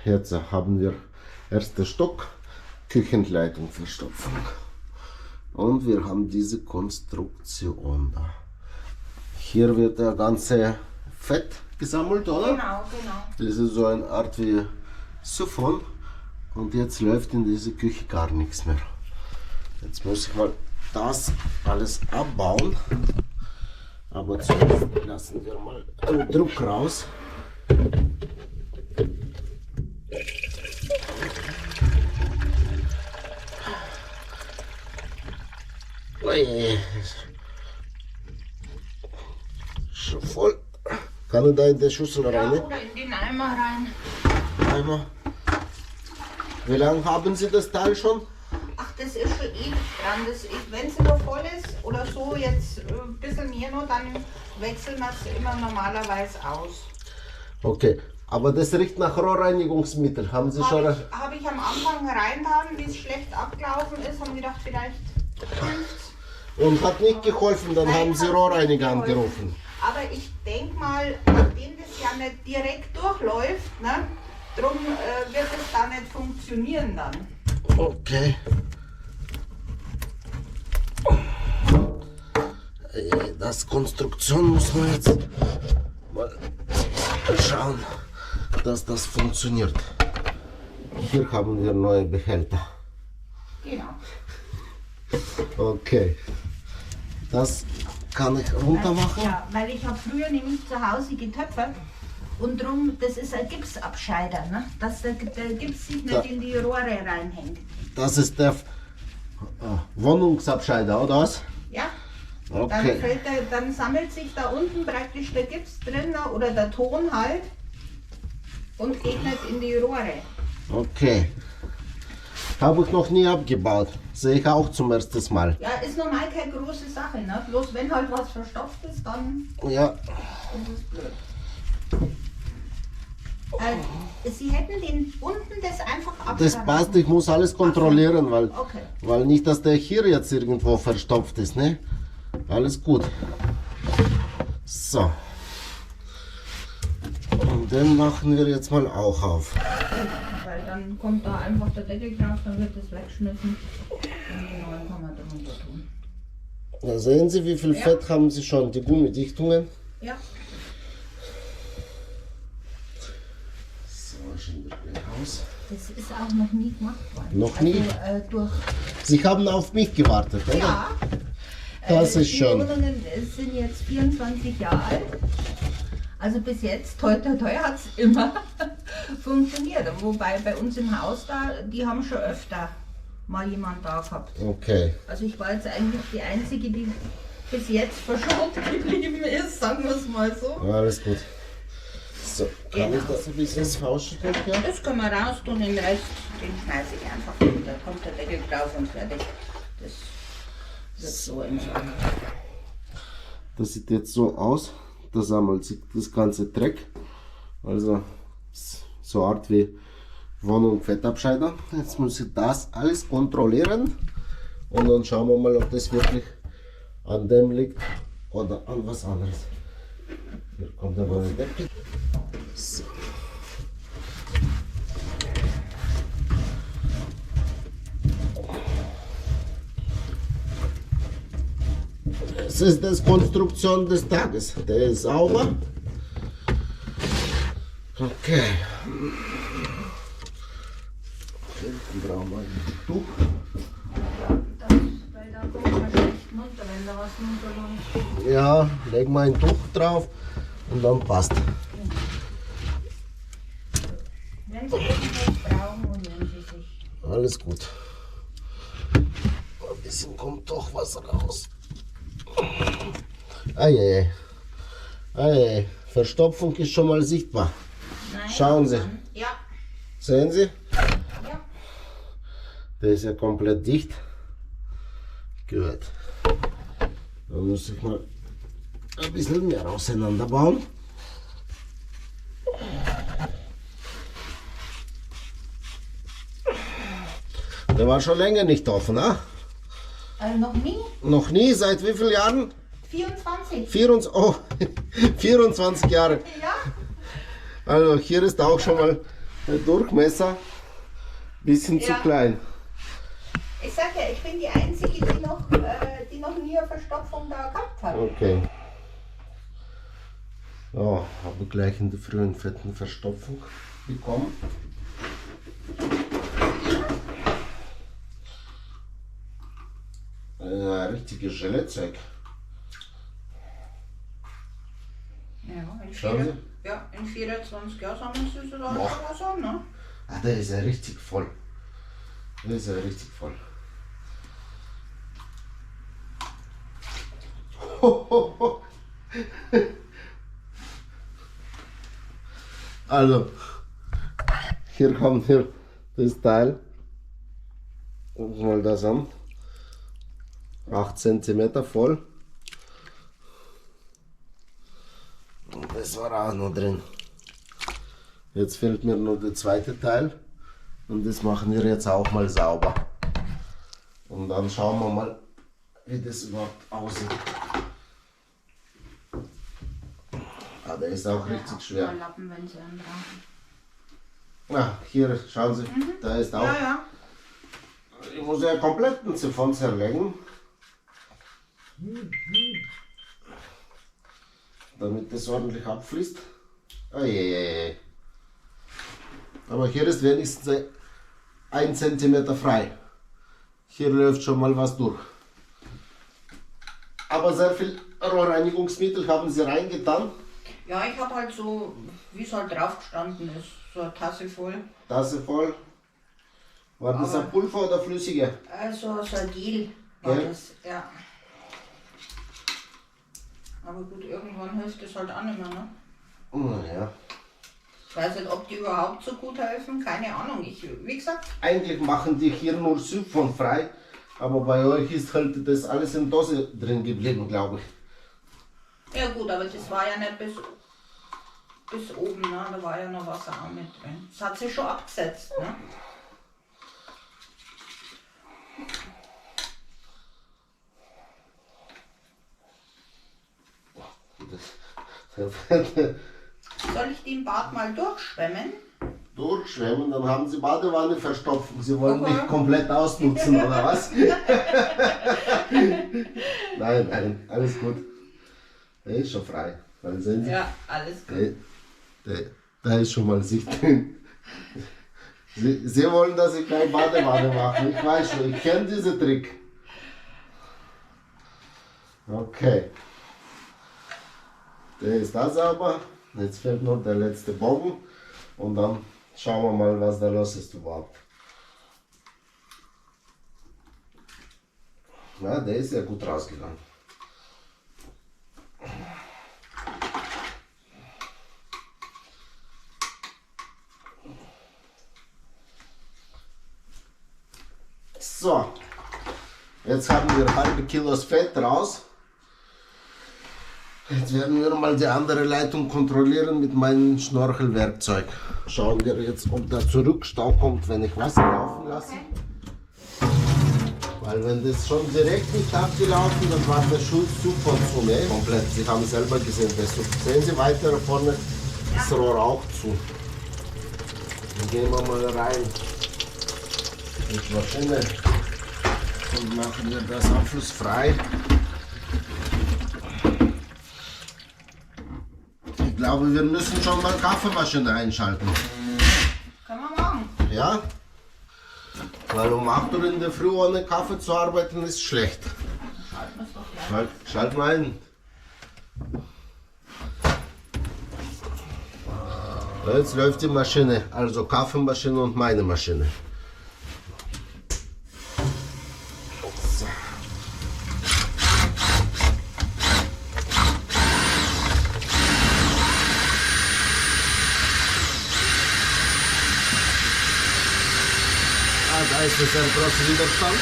jetzt haben wir erster Stock, Küchenleitung verstopfen. Und wir haben diese Konstruktion da. Hier wird der ganze Fett gesammelt, oder? Genau, genau. Das ist so eine Art wie Siphon. Und jetzt läuft in diese Küche gar nichts mehr. Jetzt muss ich mal das alles abbauen. Aber zuerst lassen wir mal den Druck raus. Ui. Schon voll. Kann ich da in die Schüssel rein? Ja, oder in den Eimer rein. Eimer. Wie lange haben Sie das Teil schon? Ach, das ist schon ewig dran. Wenn es noch voll ist oder so, jetzt ein bisschen mehr noch, dann wechseln wir es immer normalerweise aus. Okay, aber das riecht nach Rohrreinigungsmittel. Haben Sie schon? Habe ich am Anfang reingetan, wie es schlecht abgelaufen ist, haben gedacht, vielleicht hilft's. Und hat nicht geholfen, dann Nein, haben Sie hat Rohrreiniger nicht geholfen. angerufen. Aber ich denke mal, nachdem das ja nicht direkt durchläuft, ne, drum wird es da nicht funktionieren dann. Okay. Das Konstruktion muss man jetzt mal schauen, dass das funktioniert. Hier haben wir neue Behälter. Genau. Okay. Das kann ich runter machen. Ja, weil ich habe früher nämlich zu Hause getöpfert und drum, das ist ein Gipsabscheider, ne? Dass der Gips sich nicht in die Rohre reinhängt. Das ist der Wohnungsabscheider, oder was? Ja? Okay. Dann sammelt sich da unten praktisch der Gips drin, ne? Oder der Ton halt und geht nicht in die Rohre. Okay. Habe ich noch nie abgebaut. Sehe ich auch zum ersten Mal. Ja, ist normal keine große Sache, ne? Bloß wenn halt was verstopft ist, dann Ja. ist es blöd. Sie hätten den unten das einfach abschneiden. Das passt, ich muss alles kontrollieren, weil, Okay. weil nicht, dass der hier jetzt irgendwo verstopft ist, ne? Alles gut. So. Und den machen wir jetzt mal auch auf. Weil dann kommt da einfach der Deckel drauf, dann wird das weggeschnitten und den neuen kann man drunter tun. Da sehen Sie, wie viel Fett haben Sie schon, die Gummidichtungen. Ja. So, schauen wir gleich aus. Das ist auch noch nie gemacht worden. Noch nie? Durch, Sie haben auf mich gewartet, oder? ja. Das ist die schon. Wohnungen sind jetzt 24 Jahre alt. Also bis jetzt, toi toi toi, hat es immer funktioniert. Wobei bei uns im Haus da, die haben schon öfter mal jemand da gehabt. Okay. Also ich war jetzt eigentlich die Einzige, die bis jetzt verschont geblieben ist, sagen wir es mal so. Alles gut. So, kann Genau. ich das ein bisschen fauschen? Ja? Das können wir raus tun, den Rest, den schmeiße ich einfach runter. Da kommt der Deckel drauf und fertig. Das wird so entfernt. Das sieht jetzt so aus. Da sammelt sich das ganze Dreck. Also so eine Art wie Wohnung Fettabscheider. Jetzt muss ich das alles kontrollieren. Und dann schauen wir mal, ob das wirklich an dem liegt oder an was anderes. Hier kommt der neue Deckel. So. Das ist die Konstruktion des Tages. Der ist sauber. Okay. Hinten brauchen wir ein Tuch. Weil da kommt man schlecht runter, wenn da was runterläuft. Ja, legen wir ein Tuch drauf und dann passt. Wenn Sie irgendwas brauchen und wenn Sie sich... Alles gut. Ein bisschen kommt doch was raus. Eieiei. Eieiei. Verstopfung ist schon mal sichtbar. Nein, Schauen Sie. Ja, Sehen Sie? ja. Der ist ja komplett dicht. Gut. Dann muss ich mal ein bisschen mehr auseinanderbauen. Der war schon länger nicht offen, ne? Noch nie? Noch nie, seit wie vielen Jahren? 24. 24, oh, 24 Jahre. Ja. Also hier ist auch schon mal Der Durchmesser bisschen zu Ja. klein. Ich sag ja, ich bin die Einzige, die noch nie eine Verstopfung da gehabt hat. Okay. Ja, habe gleich in der frühen fetten Verstopfung bekommen. Richtige Gelee-Zeug. Ja, Schauen in 24 Jahren haben wir es da schon Boah. was an, ne? Ah, der ist ja richtig voll. Der ist ja richtig voll. Also, hier kommt hier das Teil. Gucken wir mal das an. 8 cm voll. Und das war auch noch drin. Jetzt fehlt mir nur der zweite Teil. Und das machen wir jetzt auch mal sauber. Und dann schauen wir mal, wie das überhaupt aussieht. Ah, der ist auch richtig schwer. Lappen, wenn sie einen brauchen. Ah, hier, schauen Sie, da ist auch. Ja, ja. Ich muss ja komplett den Siphon zerlegen. Damit das ordentlich abfließt. Oh je. Aber hier ist wenigstens 1 cm frei. Hier läuft schon mal was durch. Aber sehr viel Rohrreinigungsmittel haben Sie reingetan. Ja, ich habe halt so, wie es halt drauf gestanden ist, so eine Tasse voll. Tasse voll. War das Aber- ein Pulver oder flüssige? Also so ein Deal war Ja. das, ja. Aber gut, irgendwann hilft das halt auch nicht mehr, ne? Naja. Ich weiß nicht, ob die überhaupt so gut helfen, keine Ahnung. Wie gesagt, Eigentlich machen die hier nur Siphon frei. Aber bei euch ist halt das alles in Dose drin geblieben, glaube ich. ja gut, aber das war ja nicht bis oben, ne? Da war ja noch Wasser auch mit drin. Das hat sich schon abgesetzt, ne? Soll ich den Bad mal durchschwemmen? Durchschwemmen, dann haben sie Badewanne verstopfen. Sie wollen Okay. nicht komplett ausnutzen, oder was? Nein, alles gut. Der ist schon frei. Weil sehen Sie, Ja, alles gut. der ist schon mal Sicht. Sie wollen, dass ich keine Badewanne mache. Ich weiß schon, ich kenne diesen Trick. Okay. Der ist da sauber. Jetzt fehlt noch der letzte Bogen. Und dann schauen wir mal, was da los ist überhaupt. Na, der ist ja gut rausgegangen. So, jetzt haben wir halbe Kilos Fett raus. Jetzt werden wir mal die andere Leitung kontrollieren mit meinem Schnorchelwerkzeug. Schauen wir jetzt, ob da Zurückstau kommt, wenn ich Wasser laufen lasse. Weil wenn das schon direkt nicht abgelaufen, dann war der Schuss super zu, ne? Komplett. Sie haben selber gesehen, das sehen Sie weiter vorne, das Rohr auch zu. Dann gehen wir mal rein in die Maschine und machen wir das abflussfrei. Ich glaube, wir müssen schon mal Kaffeemaschine einschalten. Kann man machen. Ja? Weil um 8 Uhr in der Früh ohne Kaffee zu arbeiten ist schlecht. Schalten wir es doch gleich. Schalt mal ein. Jetzt läuft die Maschine, also Kaffeemaschine und meine Maschine. So. Ah, da ist das ein großer Widerstand.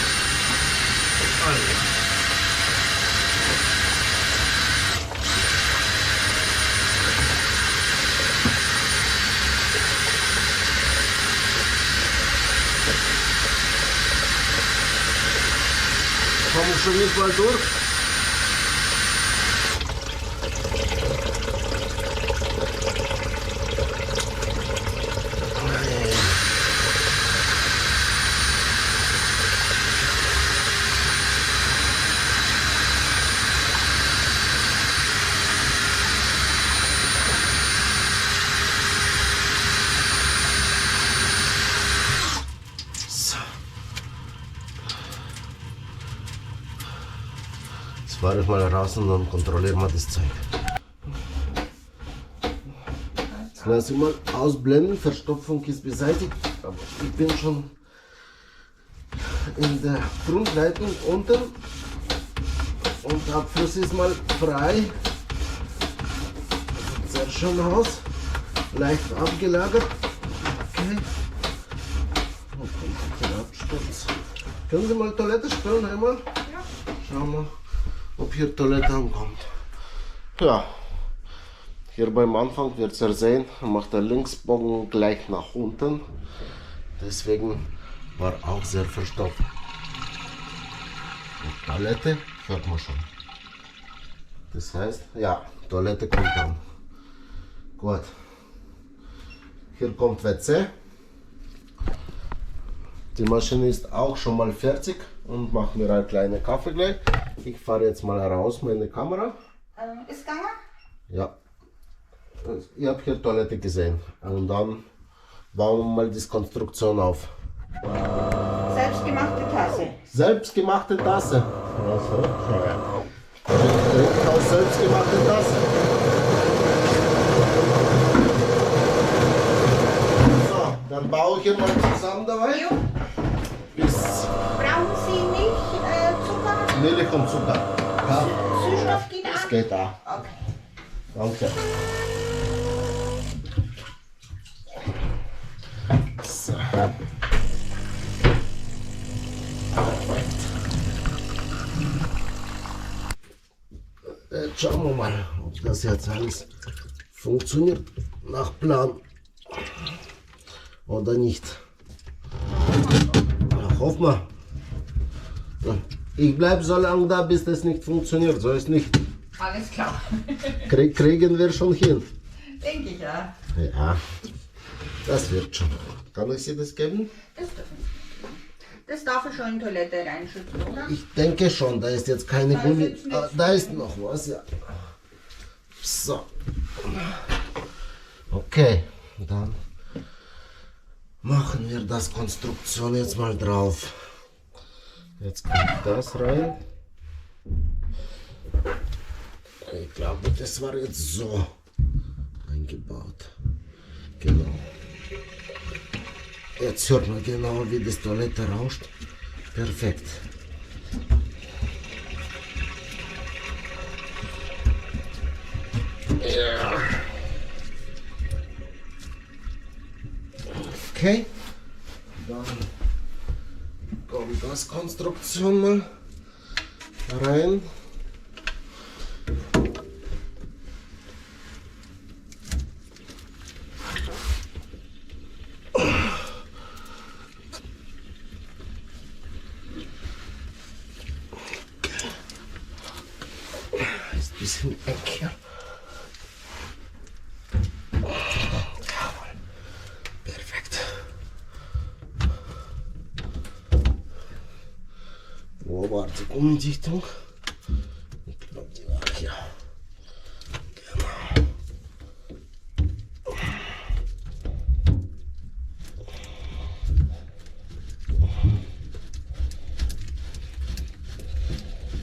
Komm ich schon nicht mal durch. fahre ich mal raus und dann kontrollieren wir das Zeug. Jetzt lasse ich mal ausblenden, Verstopfung ist beseitigt, aber ich bin schon in der Grundleitung unten und Abfluss ist mal frei. Sieht sehr schön aus, leicht abgelagert. Okay. Und kommt der Absturz. Können Sie mal Toilette stellen einmal? Ja. Schauen wir, ob hier Toilette ankommt. Ja, hier beim Anfang wird ihr sehen, macht der Linksbogen gleich nach unten. Deswegen war auch sehr verstopft. Und Toilette hört man schon. Das heißt, ja, Toilette kommt dann. Gut. Hier kommt WC. Die Maschine ist auch schon mal fertig und macht mir einen kleinen Kaffee gleich. Ich fahre jetzt mal raus meine Kamera. Ist gegangen? Ja. Ich habe hier Toilette gesehen. Und dann bauen wir mal die Konstruktion auf. Selbstgemachte Tasse. Selbstgemachte Tasse. Also, schau her. Trinkt aus selbstgemachte Tasse. So, dann baue ich hier mal zusammen dabei. Jo. Bis Brauchen Sie Milch, Zucker? Milch und Zucker. Ja, Süßstoff geht das auch? geht da. Okay. Danke. So. Jetzt schauen wir mal, ob das jetzt alles funktioniert nach Plan oder nicht. Ja, hoffen wir. Ja, ich bleibe so lange da, bis das nicht funktioniert. So ist nicht. Alles klar. Kriegen wir schon hin. Denke ich ja. Ja, das wird schon. Kann ich Sie das geben? Das dürfen Sie. Das darf ich schon in die Toilette reinschütten, oder? Ich denke schon, da ist jetzt keine Da ist Gummi. jetzt nichts. Da ist noch was, ja. So. Okay, dann machen wir das Konstruktion jetzt mal drauf. Jetzt kommt das rein. Ich glaube, das war jetzt so eingebaut. Genau. Jetzt hört man genau, wie das Toilette rauscht. Perfekt. Ja. Okay. Dann kommt das Konstruktion mal rein. Ist ein bisschen eng hier. Jawohl. Perfekt. Wo war die Gummidichtung? Ich glaube, die war hier. Genau.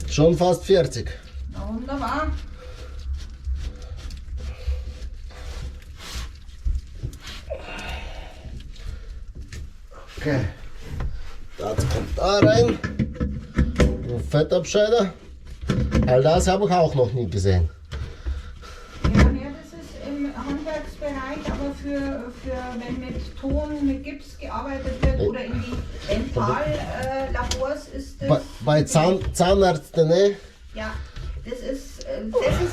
Schon fast fertig. Na, wunderbar. Okay. Das kommt da rein. Ein Fettabscheider. All das habe ich auch noch nie gesehen. Ja, das ist im Handwerksbereich, aber für wenn mit Ton, mit Gips gearbeitet wird oder in die Dentallabors ist das. Bei Zahnärzten, ne? Ja, das ist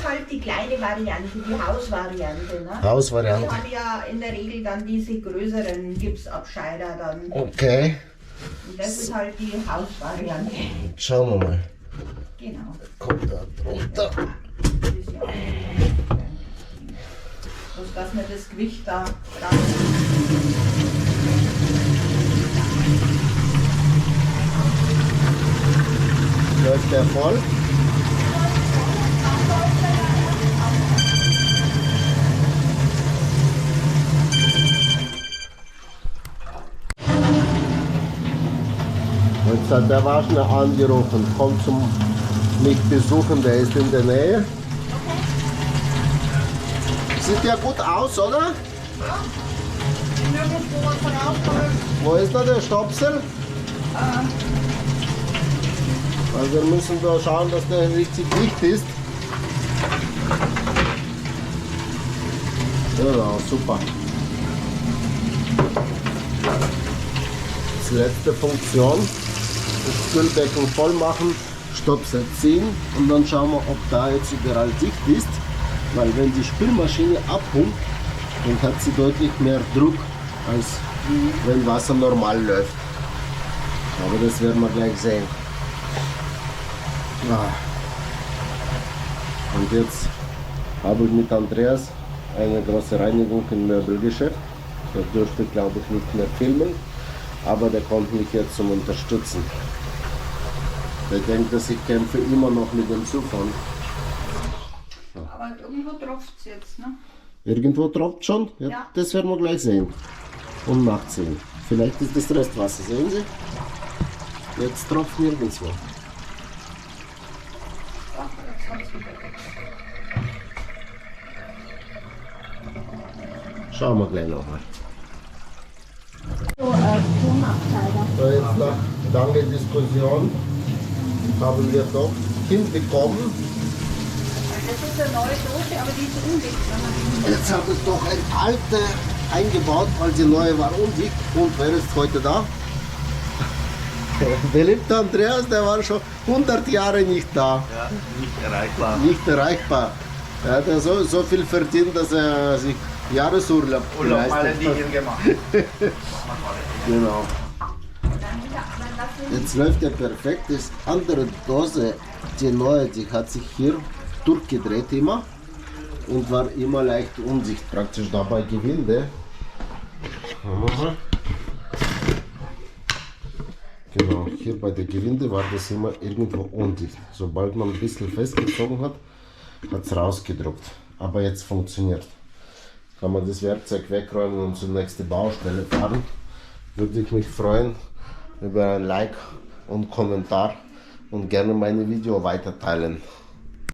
halt die kleine Variante, die Hausvariante. Ne? Hausvariante. Die haben ja in der Regel dann diese größeren Gipsabscheider dann. Okay. Und das ist halt die Hausvariante. Schauen wir mal. Genau. Kommt da drunter. Das ist ja auch bloß, dass man das Gewicht da dran. Läuft der voll? Jetzt hat der Waschner angerufen, kommt zum mich besuchen, der ist in der Nähe. Sieht ja gut aus, oder? Nirgendwo was rausholen. Wo ist da der Stöpsel? Also wir müssen da schauen, dass der richtig dicht ist. Genau, super. Das letzte Funktion, das Spülbecken voll machen, Stöpsel ziehen und dann schauen wir, ob da jetzt überall dicht ist. Weil wenn die Spülmaschine abpumpt, dann hat sie deutlich mehr Druck, als wenn Wasser normal läuft. Aber das werden wir gleich sehen. Ah. Und jetzt habe ich mit Andreas eine große Reinigung im Möbelgeschäft. Der dürfte, glaube ich, nicht mehr filmen, aber der kommt mich jetzt zum Unterstützen. Der denkt, dass ich kämpfe immer noch mit dem Zufall. Aber irgendwo tropft es jetzt, ne? Irgendwo tropft schon? Ja, Ja. das werden wir gleich sehen. Und nachsehen. Vielleicht ist das Restwasser, sehen Sie? Jetzt tropft nirgendwo. Ach, jetzt hat's wieder. Schauen wir gleich nochmal. So, Tonabteiler. Jetzt nach langer Diskussion haben wir doch hinbekommen. Das ist eine neue Dose, aber die ist undicht. Jetzt habe ich doch ein alte eingebaut, weil die neue war undicht. Und wer ist heute da? Der liebte Andreas, der war schon 100 Jahre nicht da. Ja, nicht erreichbar. Nicht erreichbar. Er hat ja so viel verdient, dass er sich Jahresurlaub Urlaub mal in geleistet hat. Indien gemacht. Genau. Jetzt läuft er perfekt. Das andere Dose, die neue, die hat sich hier durchgedreht immer und war immer leicht undicht, praktisch dabei Gewinde. Genau, hier bei der Gewinde war das immer irgendwo undicht. Sobald man ein bisschen festgezogen hat, hat es rausgedruckt. Aber jetzt funktioniert. Kann man das Werkzeug wegräumen und zur nächsten Baustelle fahren. Würde ich mich freuen über ein Like und Kommentar und gerne meine Video weiterteilen.